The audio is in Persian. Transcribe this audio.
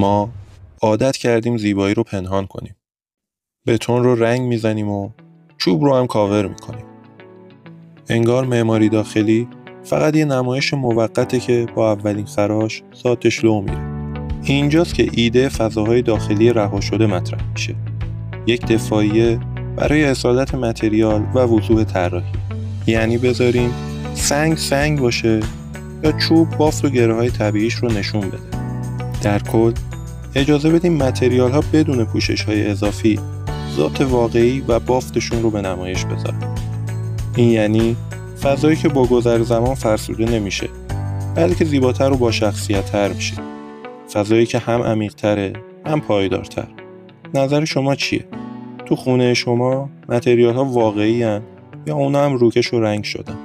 ما عادت کردیم زیبایی رو پنهان کنیم. بتون رو رنگ میزنیم و چوب رو هم کاور میکنیم. انگار معماری داخلی فقط یه نمایش موقته که با اولین خراش ذاتش لو میره. اینجاست که ایده فضاهای داخلی رها شده مطرح میشه. یک دفاعیه برای اصالت متریال و وضوح طراحی. یعنی بذاریم سنگ باشه یا چوب بافت و گره‌های طبیعیش رو نشون بده. در کل اجازه بدیم متریال ها بدون پوشش های اضافی ذات واقعی و بافتشون رو به نمایش بذارن. این یعنی فضایی که با گذر زمان فرسوده نمیشه، بلکه زیباتر و با شخصیت تر میشه. فضایی که هم عمیق‌تره هم پایدارتر. نظر شما چیه؟ تو خونه شما متریال ها واقعی هن یا اونا هم روکش و رنگ شدن؟